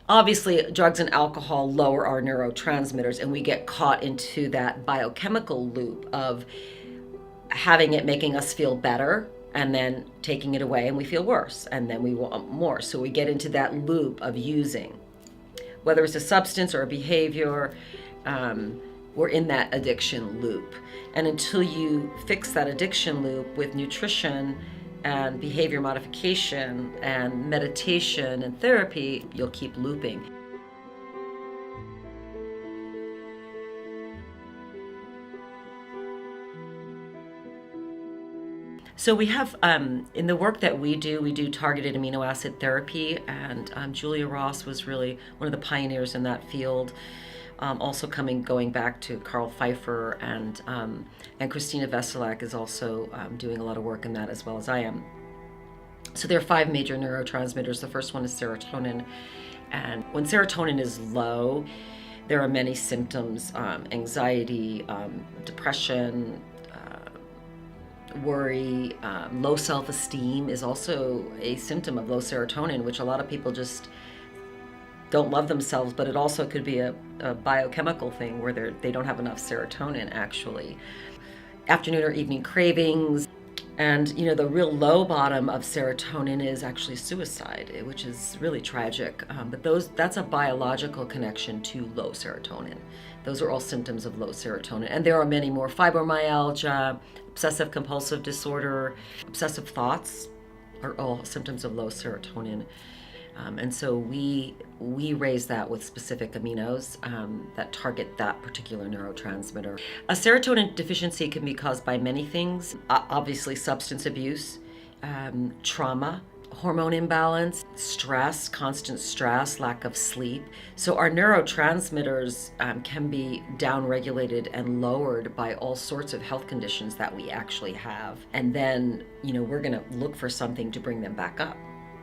Obviously, drugs and alcohol lower our neurotransmitters, and we get caught into that biochemical loop of having it making us feel better and then taking it away and we feel worse and then we want more. So we get into that loop of using, whether it's a substance or a behavior. We're in that addiction loop. And until you fix that addiction loop with nutrition and behavior modification and meditation and therapy, you'll keep looping. So we have, in the work that we do targeted amino acid therapy, and Julia Ross was really one of the pioneers in that field. Also going back to Carl Pfeiffer, and Christina Veselak is also doing a lot of work in that as well as I am. So there are 5 major neurotransmitters. The first one is serotonin, and when serotonin is low, there are many symptoms: anxiety, depression, worry. Low self-esteem is also a symptom of low serotonin, which a lot of people just don't love themselves, but it also could be a biochemical thing where they don't have enough serotonin, actually. Afternoon or evening cravings. And the real low bottom of serotonin is actually suicide, which is really tragic. But that's a biological connection to low serotonin. Those are all symptoms of low serotonin. And there are many more: fibromyalgia, obsessive compulsive disorder, obsessive thoughts are all symptoms of low serotonin. And so we raise that with specific aminos that target that particular neurotransmitter. A serotonin deficiency can be caused by many things. Obviously, substance abuse, trauma, hormone imbalance, stress, constant stress, lack of sleep. So our neurotransmitters can be downregulated and lowered by all sorts of health conditions that we actually have. And then, we're going to look for something to bring them back up.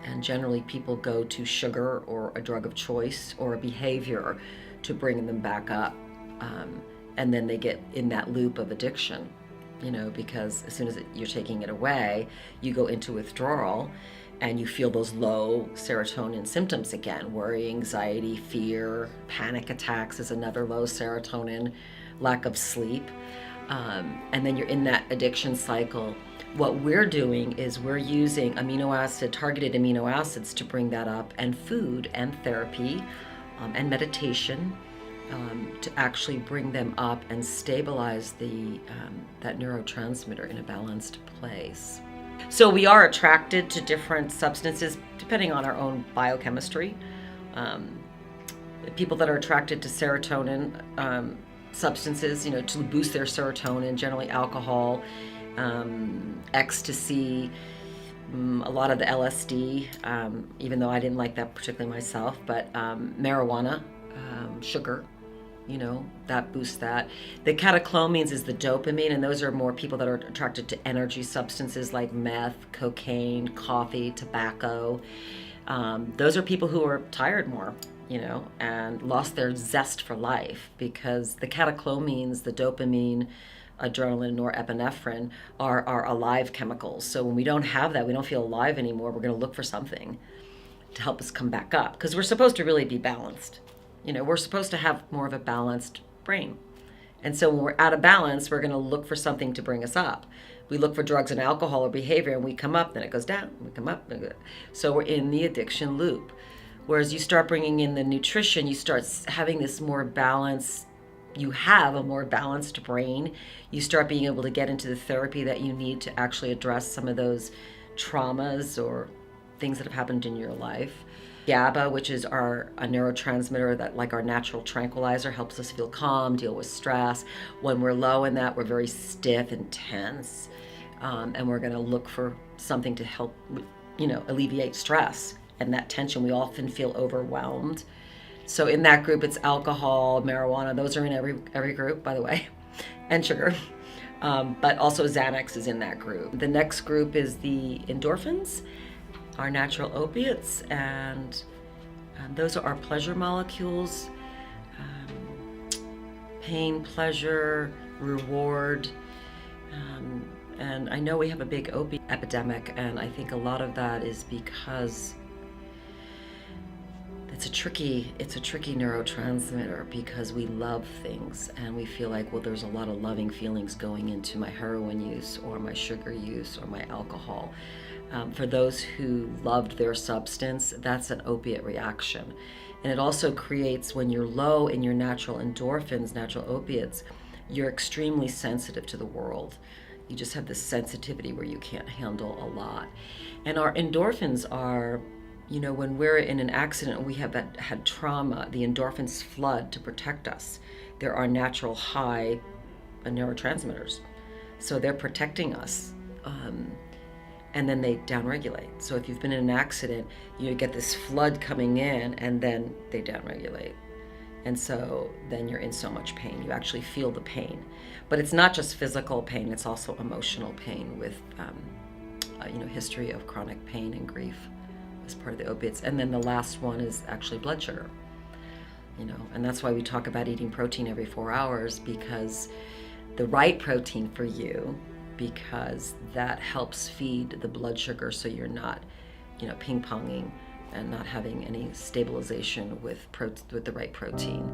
And generally people go to sugar or a drug of choice or a behavior to bring them back up. And then they get in that loop of addiction, because as soon as you're taking it away, you go into withdrawal and you feel those low serotonin symptoms again: worry, anxiety, fear, panic attacks is another low serotonin, lack of sleep. And then you're in that addiction cycle. What we're doing is we're using targeted amino acids to bring that up, and food and therapy and meditation to actually bring them up and stabilize that neurotransmitter in a balanced place. So we are attracted to different substances depending on our own biochemistry. People that are attracted to serotonin substances, to boost their serotonin, generally alcohol, ecstasy, a lot of the LSD, even though I didn't like that particularly myself, but marijuana, sugar, that boosts that. The catecholamines is the dopamine, and those are more people that are attracted to energy substances like meth, cocaine, coffee, tobacco. Those are people who are tired more, and lost their zest for life, because the catecholamines, the dopamine, adrenaline, norepinephrine are alive chemicals. So when we don't have that, we don't feel alive anymore. We're going to look for something to help us come back up, because we're supposed to really be balanced. We're supposed to have more of a balanced brain. And so when we're out of balance, we're going to look for something to bring us up. We look for drugs and alcohol or behavior, and we come up, then it goes down, we come up. So we're in the addiction loop. Whereas you start bringing in the nutrition, you start having this more balance. You have a more balanced brain. You start being able to get into the therapy that you need to actually address some of those traumas or things that have happened in your life. GABA, which is a neurotransmitter that, like our natural tranquilizer, helps us feel calm, deal with stress. When we're low in that, we're very stiff and tense, and we're going to look for something to help, alleviate stress and that tension. We often feel overwhelmed. So in that group, it's alcohol, marijuana. Those are in every group, by the way, and sugar. But also Xanax is in that group. The next group is the endorphins, our natural opiates, and those are our pleasure molecules: pain, pleasure, reward. And I know we have a big opiate epidemic, and I think a lot of that is because it's a it's a tricky neurotransmitter because we love things and we feel like, well, there's a lot of loving feelings going into my heroin use or my sugar use or my alcohol. For those who loved their substance, that's an opiate reaction. And it also creates, when you're low in your natural endorphins, natural opiates, you're extremely sensitive to the world. You just have this sensitivity where you can't handle a lot. And our endorphins are, when we're in an accident and we have had trauma, the endorphins flood to protect us. They're our natural high neurotransmitters. So they're protecting us. And then they downregulate. So if you've been in an accident, you get this flood coming in and then they downregulate. And so then you're in so much pain. You actually feel the pain. But it's not just physical pain, it's also emotional pain with history of chronic pain and grief as part of the opiates. And then the last one is actually blood sugar. And that's why we talk about eating protein every 4 hours, because the right protein for you, because that helps feed the blood sugar so you're not, ping-ponging and not having any stabilization with the right protein.